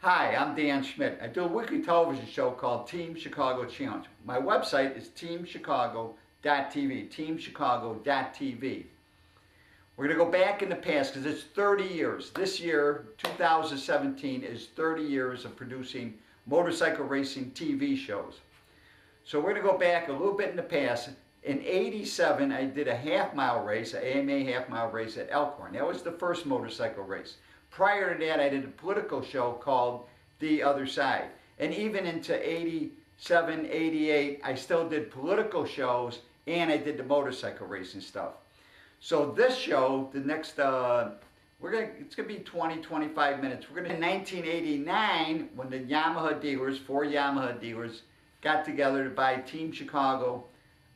Hi, I'm Dan Schmitt. I do a weekly television show called Team Chicago Challenge. My website is teamchicago.tv, teamchicago.tv. We're going to go back in the past because it's 30 years. This year, 2017, is 30 years of producing motorcycle racing TV shows. So we're going to go back a little bit in the past. In '87, I did a half-mile race, an AMA half-mile race at Elkhorn. That was the first motorcycle race. Prior to that, I did a political show called The Other Side. And even into '87, '88, I still did political shows and I did the motorcycle racing stuff. So this show, the next, it's gonna be 20, 25 minutes. We're gonna, in 1989, when the Yamaha dealers, 4 Yamaha dealers, got together to buy Team Chicago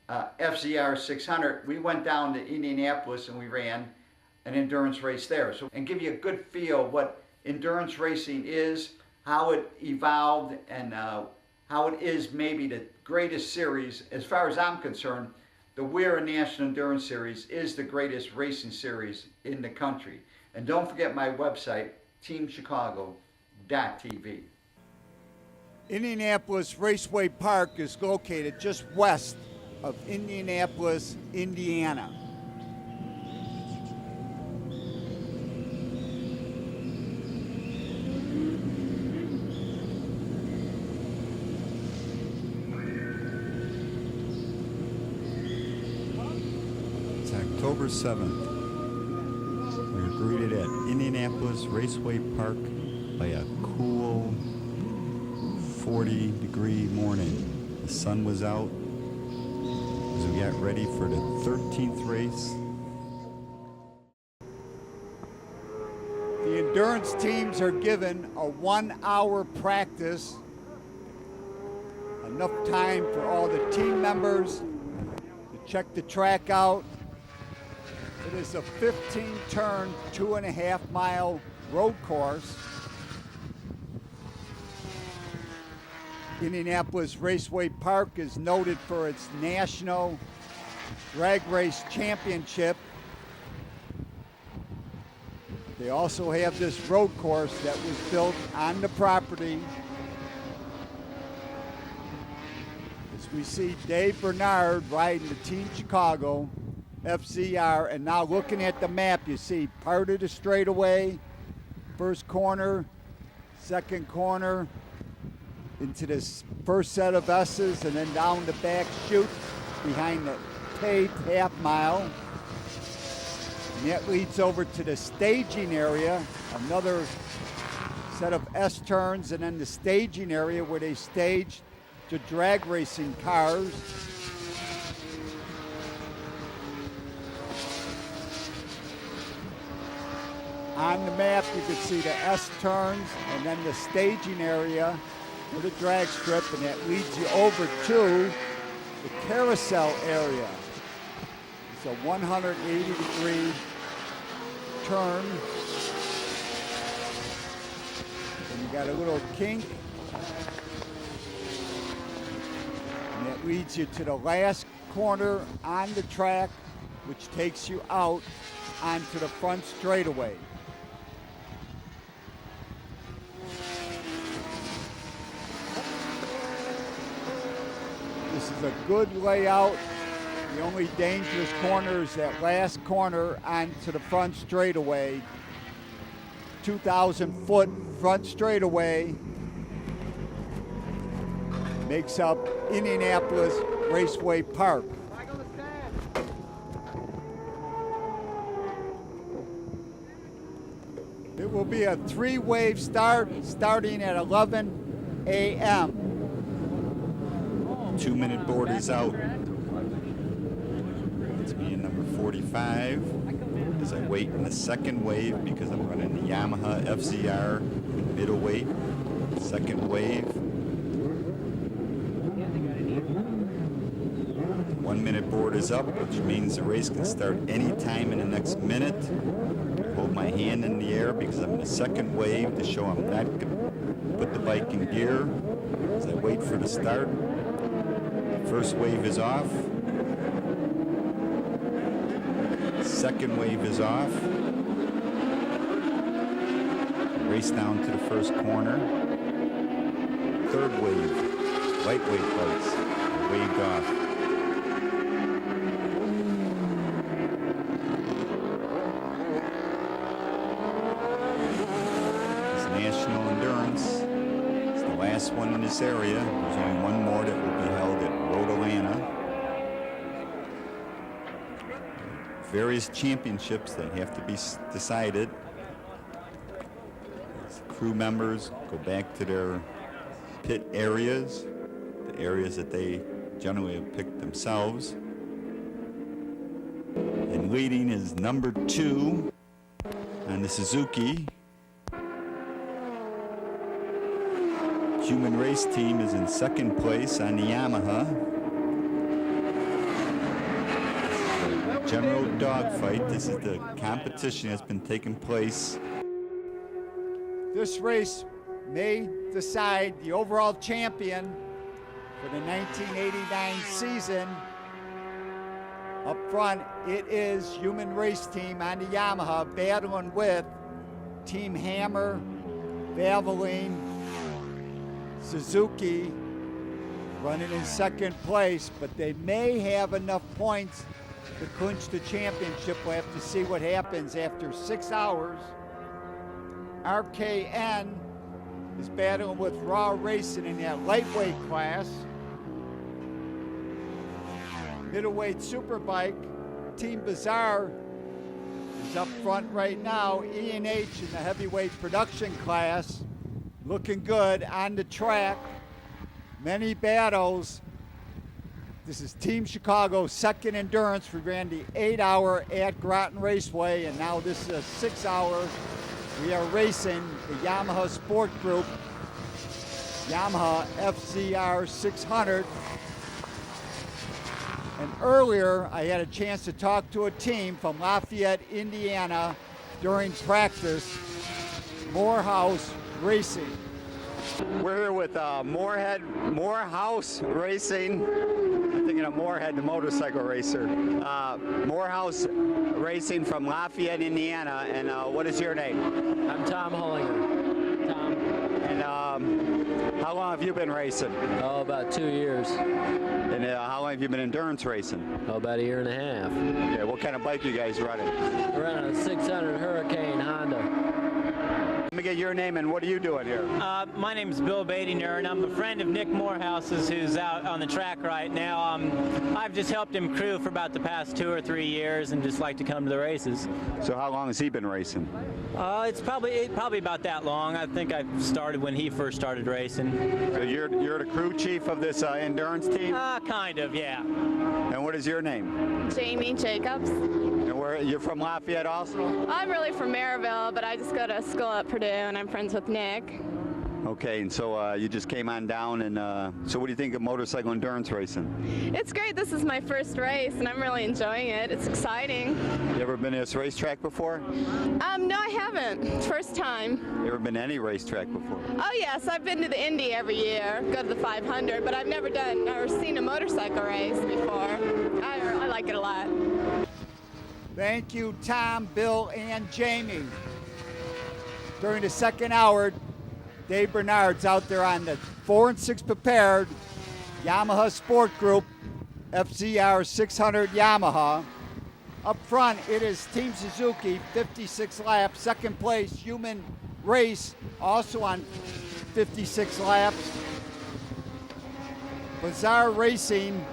FZR 600, we went down to Indianapolis and we ran an endurance race there. So, and give you a good feel of what endurance racing is, how it evolved, and how it is maybe the greatest series. As far as I'm concerned, the WERA National Endurance Series is the greatest racing series in the country. And don't forget my website, teamchicago.tv. Indianapolis Raceway Park is located just west of Indianapolis, Indiana. It's October 7th. We're greeted at Indianapolis Raceway Park by a cool 40-degree morning. The sun was out as we got ready for the 13th race. The endurance teams are given a 1-hour practice, enough time for all the team members to check the track out. It is a 15-turn, 2.5-mile road course. Indianapolis Raceway Park is noted for its National Drag Race Championship. They also have this road course that was built on the property. As we see Dave Barnard riding the Team Chicago FZR, and now looking at the map, you see part of the straightaway, first corner, second corner, into this first set of S's, and then down the back chute behind the paved half mile. And that leads over to the staging area, another set of S turns, and then the staging area where they stage the drag racing cars. On the map, you can see the S turns and then the staging area with a drag strip, and that leads you over to the carousel area. It's a 180-degree turn. And you got a little kink. And that leads you to the last corner on the track, which takes you out onto the front straightaway. This is a good layout. The only dangerous corner is that last corner onto the front straightaway. 2,000-foot front straightaway makes up Indianapolis Raceway Park. It will be a 3-wave start starting at 11 a.m. 2-minute board is out. It's me in number 45 as I wait in the second wave because I'm running the Yamaha FZR middleweight. Second wave. 1-minute board is up, which means the race can start any time in the next minute. I hold my hand in the air because I'm in the second wave to show I'm not going to put the bike in gear as I wait for the start. First wave is off. Second wave is off. Race down to the first corner. third wave. Lightweight bikes are waved off. National Endurance. It's the last one in this area. There's only one more that will be held at Road Atlanta. Various championships that have to be decided. As crew members go back to their pit areas, the areas that they generally have picked themselves. And leading is number 2 on the Suzuki. Human race team is in second place on the Yamaha. General dogfight. This is the competition that's been taking place. This race may decide the overall champion for the 1989 season. Up front, it is Human Race Team on the Yamaha battling with Team Hammer, Valvoline, Suzuki running in second place, but they may have enough points to clinch the championship. We'll have to see what happens after 6 hours. RKN is battling with Raw Racing in that lightweight class. Middleweight Superbike, Team Bizarre is up front right now. E&H in the heavyweight production class. Looking good on the track. Many battles. This is Team Chicago's second endurance. We ran the 8-hour at Groton Raceway, and now this is a 6-hour. We are racing the Yamaha Sport Group, Yamaha FZR 600. And earlier, I had a chance to talk to a team from Lafayette, Indiana during practice, Morehouse Racing. We're here with Morehouse Racing. I'm thinking of Morehead, the motorcycle racer. Morehouse Racing from Lafayette, Indiana. And what is your name? I'm Tom Hollinger. Tom. And how long have you been racing? Oh, about 2 years. And how long have you been endurance racing? Oh, about a year and a half. Okay, what kind of bike you guys running? We're running a 600 Hurricane Honda. Let me get your name and what are you doing here? My name is Bill Badinger, and I'm a friend of Nick Morehouse's, who's out on the track right now. I've just helped him crew for about the past 2 or 3 years and just like to come to the races. So how long has he been racing? It's probably about that long. I think I started when he first started racing. So you're the crew chief of this endurance team? Kind of, yeah. And what is your name? Jamie Jacobs. And you're from Lafayette also? I'm really from Maryville, but I just go to school at Purdue, and I'm friends with Nick. Okay, and so you just came on down, and so what do you think of motorcycle endurance racing? It's great. This is my first race, and I'm really enjoying it. It's exciting. You ever been to this racetrack before? No, I haven't. First time. You ever been to any racetrack before? Oh, yes. I've been to the Indy every year, go to the 500, but I've never seen a motorcycle race before. I like it a lot. Thank you, Tom, Bill, and Jamie. During the second hour, Dave Barnard's out there on the 4 and 6 prepared Yamaha Sport Group FZR 600 Yamaha. Up front, it is Team Suzuki, 56 laps. Second place, Human Race, also on 56 laps. Bizarre Racing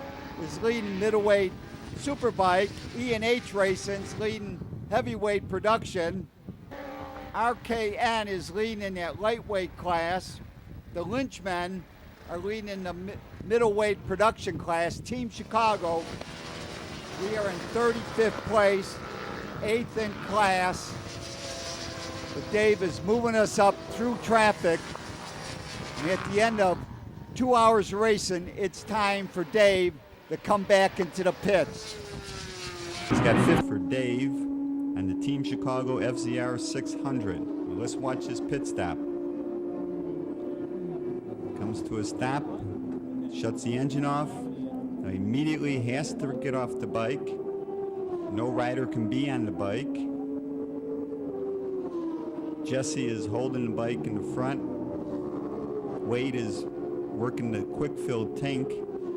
is leading middleweight Superbike. E&H Racing's leading heavyweight production. RKN is leading in that lightweight class. The Lynchmen are leading in the middleweight production class. Team Chicago, we are in 35th place, 8th in class. But Dave is moving us up through traffic. And at the end of 2 hours racing, it's time for Dave to come back into the pits. He's got 5th for Dave on the Team Chicago FZR 600. Well, let's watch his pit stop. Comes to a stop, shuts the engine off. Now immediately has to get off the bike. No rider can be on the bike. Jesse is holding the bike in the front. Wade is working the quick-filled tank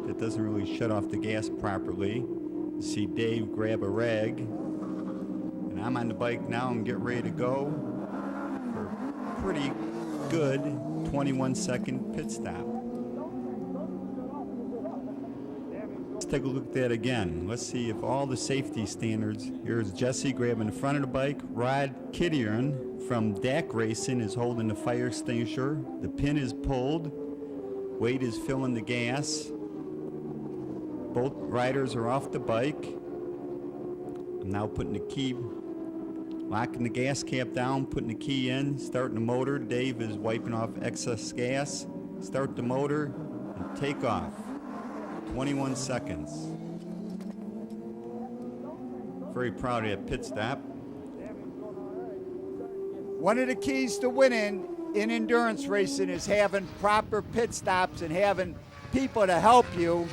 that doesn't really shut off the gas properly. You see Dave grab a rag, and I'm on the bike now and get ready to go for a pretty good 21-second pit stop. Let's take a look at that again. Let's see if all the safety standards. Here's Jesse grabbing the front of the bike. Rod Kittiern from DAC Racing is holding the fire extinguisher. The pin is pulled. Wade is filling the gas. Both riders are off the bike. I'm now putting the key, locking the gas cap down, putting the key in, starting the motor. Dave is wiping off excess gas. Start the motor and take off. 21 seconds. Very proud of that pit stop. One of the keys to winning in endurance racing is having proper pit stops and having people to help you.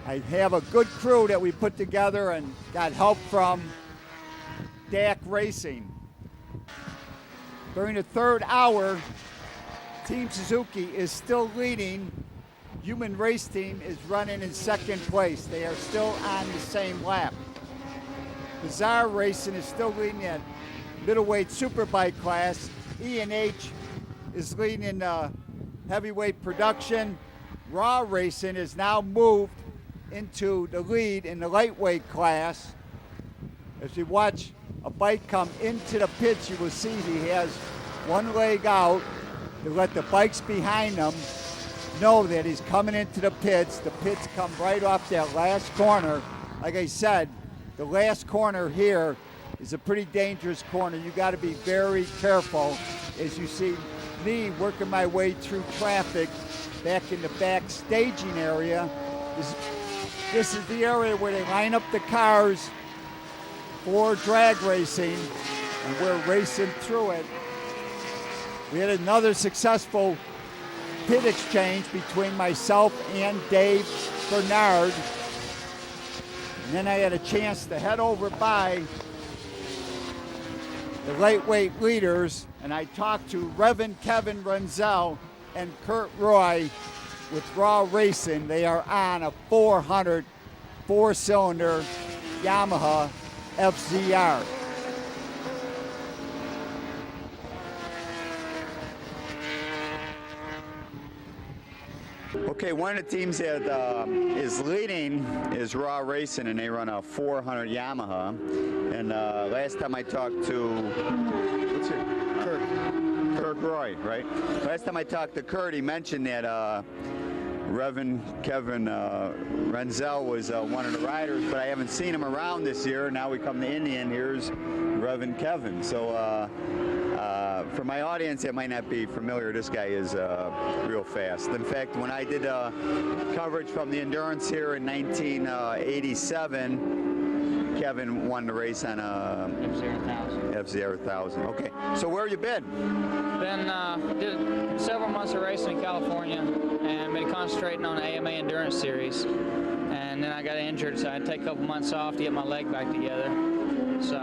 I have a good crew that we put together and got help from DAC Racing. During the third hour, Team Suzuki is still leading. Human Race Team is running in second place. They are still on the same lap. FZR Racing is still leading that middleweight superbike class. E&H is leading in heavyweight production. WERA Racing is now moved into the lead in the lightweight class. As you watch a bike come into the pits, you will see he has one leg out to let the bikes behind him know that he's coming into the pits. The pits come right off that last corner. Like I said, the last corner here is a pretty dangerous corner. You got to be very careful as you see me working my way through traffic back in the back staging area. This is the area where they line up the cars for drag racing, and we're racing through it. We had another successful pit exchange between myself and Dave Barnard. And then I had a chance to head over by the lightweight leaders, and I talked to Reverend Kevin Renzel and Kurt Roy with WERA Racing. They are on a 400 four-cylinder Yamaha FZR. Okay, one of the teams that is leading is WERA Racing, and they run a 400 Yamaha. And last time I talked to, what's your, Kurt Roy, right? Last time I talked to Kurt, he mentioned that Reverend Kevin Renzel was one of the riders, but I haven't seen him around this year. Now we come to Indy, and here's Reverend Kevin. So for my audience that might not be familiar, this guy is real fast. In fact, when I did coverage from the Endurance here in 1987, Kevin won the race on a FZR 1000. Okay, so where have you been? Did several months of racing in California and been concentrating on the AMA Endurance Series. And then I got injured, so I had to take a couple months off to get my leg back together. So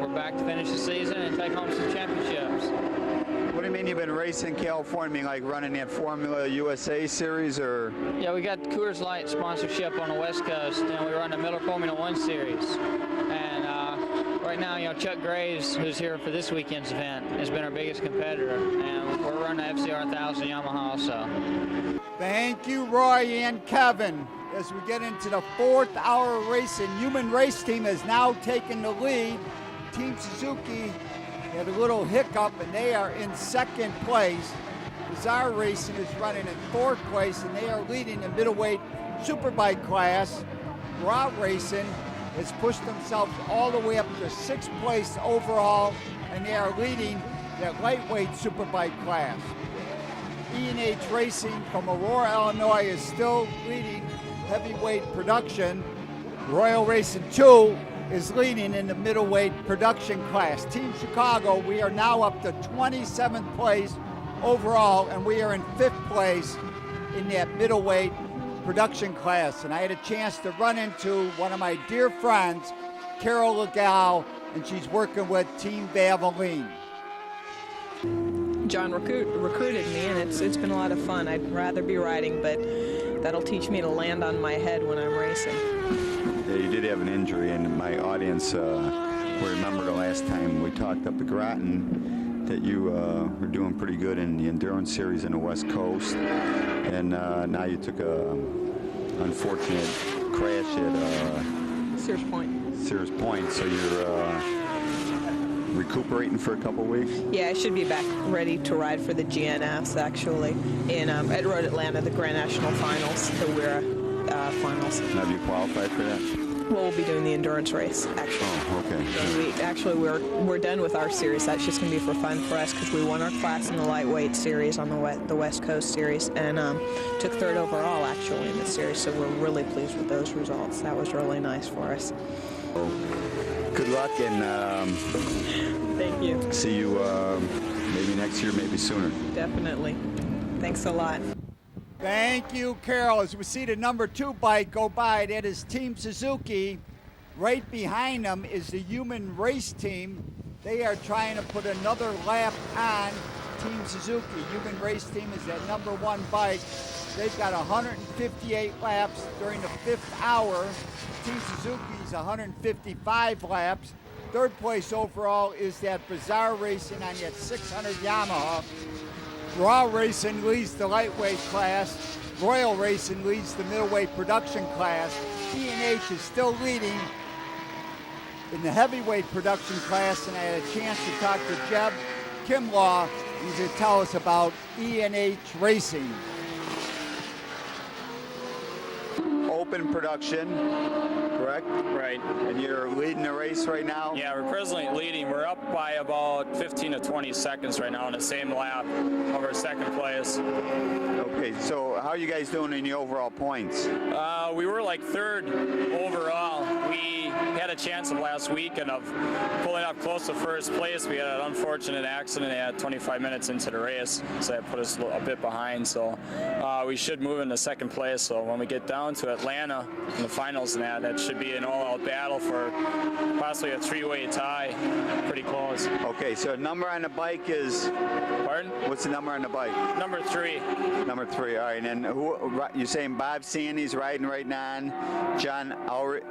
we're back to finish the season and take home some championships. What do you mean you've been racing in California? You mean like running that Formula USA series, or? Yeah, we got Coors Light sponsorship on the West Coast, and we run the Miller Formula One series. And right now, Chuck Graves, who's here for this weekend's event, has been our biggest competitor, and we're running the FZR 1000 Yamaha also. Thank you, Roy and Kevin. As we get into the fourth hour of racing, Human Race Team has now taken the lead. Team Suzuki had a little hiccup, and they are in second place. FZR Racing is running in fourth place, and they are leading the middleweight superbike class. WERA Racing has pushed themselves all the way up to sixth place overall, and they are leading that lightweight superbike class. E&H Racing from Aurora, Illinois is still leading heavyweight production. Royal Racing 2 is leading in the middleweight production class. Team Chicago, we are now up to 27th place overall, and we are in 5th place in that middleweight production class. And I had a chance to run into one of my dear friends, Carol Legal, and she's working with Team Valvoline. John recruited me, and it's been a lot of fun. I'd rather be riding, but that'll teach me to land on my head when I'm racing. Yeah, you did have an injury, and my audience will remember the last time we talked up at Groton that you were doing pretty good in the endurance series in the West Coast, and now you took a unfortunate crash at Sears Point, so you're recuperating for a couple weeks? Yeah, I should be back ready to ride for the GNFs, actually, in at Road Atlanta, the Grand National Finals, the WERA Finals. Have you qualified for that? Well, we'll be doing the endurance race, actually. Oh, okay. We're done with our series. That's just going to be for fun for us because we won our class in the lightweight series on the West Coast series and took 3rd overall, actually, in the series. So we're really pleased with those results. That was really nice for us. Good luck, and thank you. See you maybe next year, maybe sooner. Definitely. Thanks a lot. Thank you, Carol. As we see the number 2 bike go by, that is Team Suzuki. Right behind them is the Human Race Team. They are trying to put another lap on Team Suzuki. Human Race Team is that number 1 bike. They've got 158 laps during the 5th hour. Team Suzuki's 155 laps. 3rd place overall is that FZR Racing on that 600 Yamaha. Raw Racing leads the lightweight class. Royal Racing leads the middleweight production class. E&H is still leading in the heavyweight production class, and I had a chance to talk to Jeb Kimlaw, who's going to tell us about E&H Racing. Open production, correct? Right. And you're leading the race right now? Yeah, we're presently leading. We're up by about 15 to 20 seconds right now in the same lap over 2nd place. Okay, so how are you guys doing in the overall points? We were like 3rd overall. We had a chance of last weekend of pulling up close to 1st place. We had an unfortunate accident at 25 minutes into the race, so that put us a bit behind. So we should move into 2nd place. So when we get down to Atlanta in the finals, and that should be an all-out battle for possibly a 3-way tie. Pretty close. Okay, so number on the bike is? Pardon? What's the number on the bike? Number 3. Number 3. All right, and who? You saying Bob Sandy's riding right now? John Elridge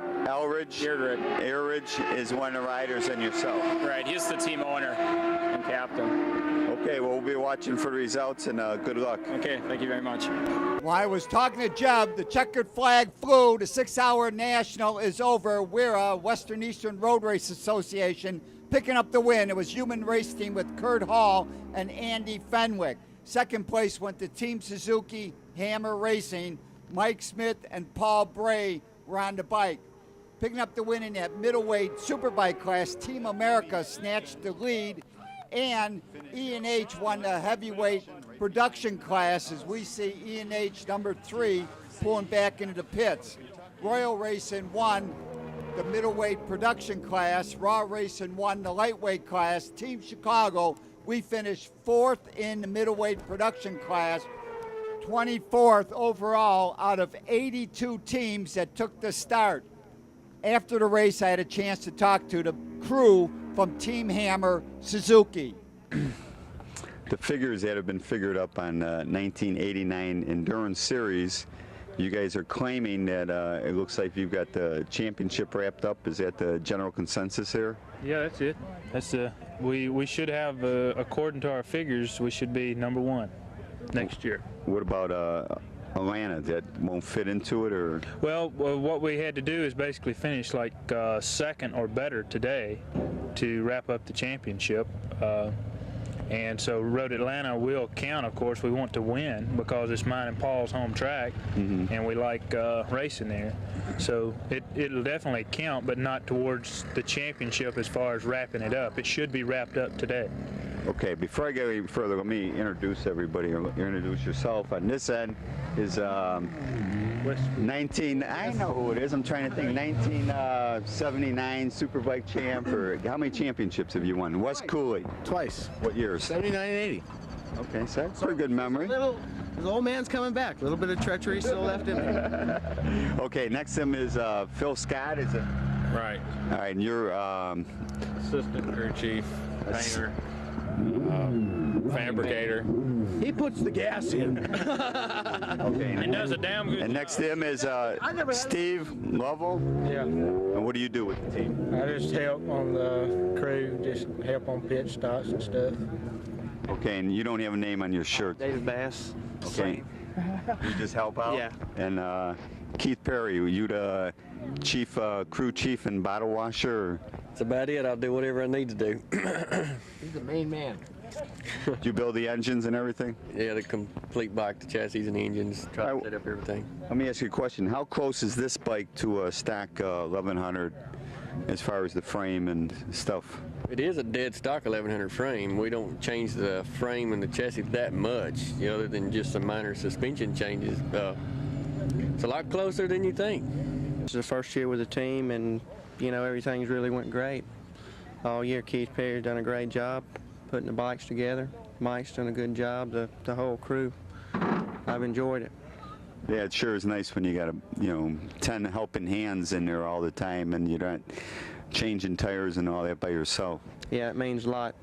is one of the riders, and yourself. Right, he's the team owner and captain. Okay, well, we'll be watching for the results, and good luck. Okay, thank you very much. Well, I was talking to Jeb. The checkered flag flew. The 6-hour national is over. WERA, Western Eastern Road Race Association, picking up the win. It was Human Race Team with Kurt Hall and Andy Fenwick. 2nd place went to Team Suzuki, Hammer Racing. Mike Smith and Paul Bray were on the bike. Picking up the win in that middleweight superbike class, Team America snatched the lead, and E&H won the heavyweight production class as we see E&H number 3 pulling back into the pits. Royal Racing won the middleweight production class. Raw Racing won the lightweight class. Team Chicago, we finished 4th in the middleweight production class, 24th overall out of 82 teams that took the start. After the race, I had a chance to talk to the crew from Team Hammer Suzuki. The figures that have been figured up on 1989 Endurance Series, you guys are claiming that it looks like you've got the championship wrapped up. Is that the general consensus here? Yeah, that's it. That's we should have, according to our figures, we should be number 1 next year. What about Atlanta? That won't fit into it, or? Well, what we had to do is basically finish like 2nd or better today to wrap up the championship. And so Road Atlanta will count, of course. We want to win because it's mine and Paul's home track, and we like racing there. So it'll definitely count, but not towards the championship as far as wrapping it up. It should be wrapped up today. Okay, before I go any further, let me introduce everybody, or introduce yourself. On this end is 19, I know who it is, I'm trying to think, 1979 Superbike champ, or how many championships have you won? Wes Cooley. Twice. What years? 79 and 80. Okay, so that's a pretty good memory. The old man's coming back. A little bit of treachery still left in him. Okay, next to him is Phil Scott, is it? Right. All right, and you're assistant crew chief, painter. fabricator. He puts the gas in. Okay. And does a damn good And next to him is Steve Lovell. Yeah. And what do you do with the team? I just help on the crew, just help on pit stops and stuff. Okay, and you don't have a name on your shirt. David Bass. Okay. You just help out? Yeah. And Keith Perry, were you the chief, crew chief and bottle washer? That's about it. I'll do whatever I need to do. He's the main man. Do you build the engines and everything? Yeah, the complete bike, the chassis and the engines, try to set up everything. Let me ask you a question. How close is this bike to a stock 1100 as far as the frame and stuff? It is a dead stock 1100 frame. We don't change the frame and the chassis that much, other than just some minor suspension changes. It's a lot closer than you think. It's the first year with the team, and everything's really went great. All year Keith Perry's done a great job putting the bikes together. Mike's done a good job, the whole crew. I've enjoyed it. Yeah, it sure is nice when you got 10 helping hands in there all the time and you're not changing tires and all that by yourself. Yeah, it means a lot.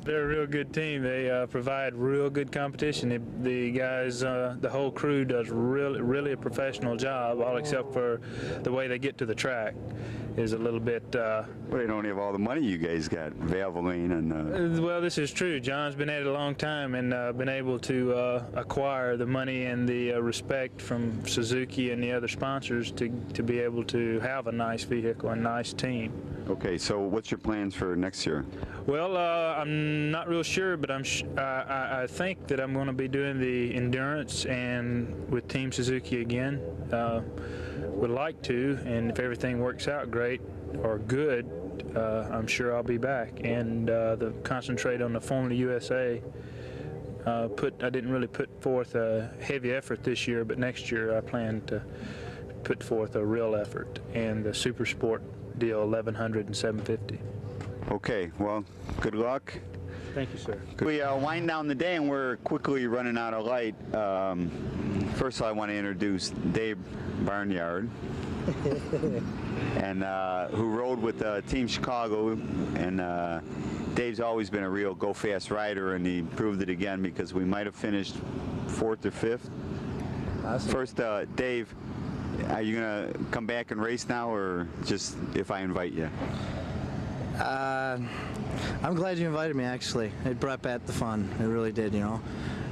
They're a real good team. They provide real good competition. The guys, the whole crew does really a professional job, all except for the way they get to the track is a little bit... Well, they don't have all the money you guys got, Valvoline and... Well, this is true. John's been at it a long time and been able to acquire the money and the respect from Suzuki and the other sponsors to be able to have a nice vehicle and nice team. Okay, so what's your plans for next year? Well, I'm not real sure, but I think that I'm going to be doing the endurance and with Team Suzuki again. Would like to, and if everything works out great or good, I'm sure I'll be back and concentrate on the Formula USA. I didn't really put forth a heavy effort this year, but next year I plan to put forth a real effort and the Super Sport deal 1100 and 750. Okay, well, good luck. Thank you, sir. We wind down the day and we're quickly running out of light. First of all, I want to introduce Dave Barnard, and who rode with Team Chicago. And Dave's always been a real go-fast rider, and he proved it again because we might have finished 4th or 5th. Awesome. First, Dave, are you going to come back and race now, or just if I invite you? I'm glad you invited me, actually. It brought back the fun. It really did,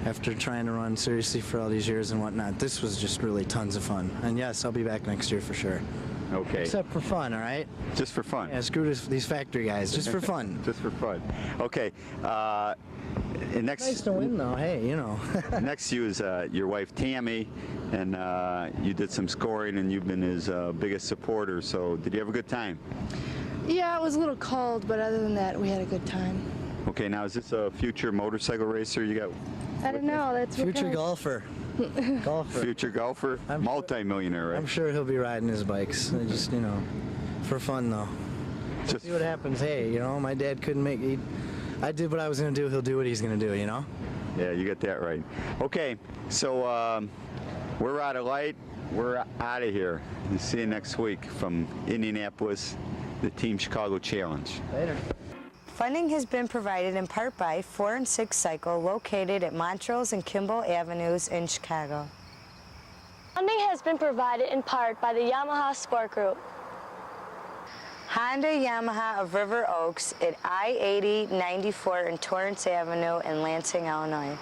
After trying to run seriously for all these years and whatnot, this was just really tons of fun. And yes, I'll be back next year for sure. Okay. Except for fun, all right? Just for fun. Yeah, screw these factory guys. Just for fun. Just for fun. Okay. And next. Nice to win, though. Hey, Next to you is your wife Tammy, and you did some scoring, and you've been his biggest supporter. So, did you have a good time? Yeah, it was a little cold, but other than that, we had a good time. Okay, now is this a future motorcycle racer you got? I don't know. That's what future golfer. Future golfer? Multi-millionaire, right? I'm sure he'll be riding his bikes. Just, for fun, though. Just see what happens. Hey, my dad couldn't make it. I did what I was going to do. He'll do what he's going to do, Yeah, you got that right. Okay, so we're out of light. We're out of here. We'll see you next week from Indianapolis, the Team Chicago Challenge. Later. Funding has been provided in part by 4 and 6 Cycle, located at Montrose and Kimball Avenues in Chicago. Funding has been provided in part by the Yamaha Sport Group. Honda Yamaha of River Oaks at I-80, 94 and Torrance Avenue in Lansing, Illinois.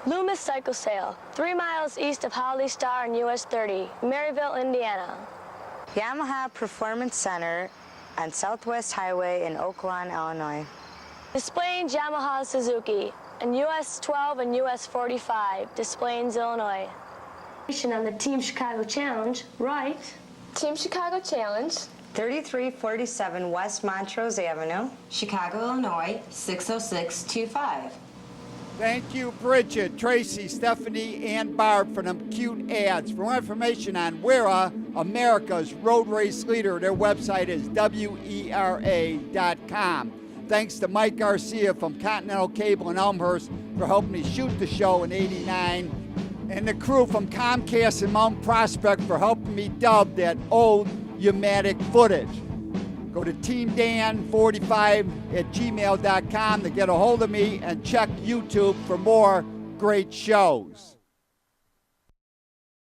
Loomis Cycle Sale, 3 miles east of Holly Star and US 30, Maryville, Indiana. Yamaha Performance Center on Southwest Highway in Oak Lawn, Illinois. Displaying Yamaha Suzuki and US 12 and US 45, Des Plaines, Illinois. On the Team Chicago Challenge, right? Team Chicago Challenge. 3347 West Montrose Avenue, Chicago, Illinois, 60625. Thank you, Bridget, Tracy, Stephanie, and Barb for them cute ads. For more information on WERA, America's road race leader, their website is WERA.com. Thanks to Mike Garcia from Continental Cable in Elmhurst for helping me shoot the show in '89. And the crew from Comcast and Mount Prospect for helping me dub that old U-matic footage. Go to teamdan45@gmail.com to get a hold of me, and check YouTube for more great shows.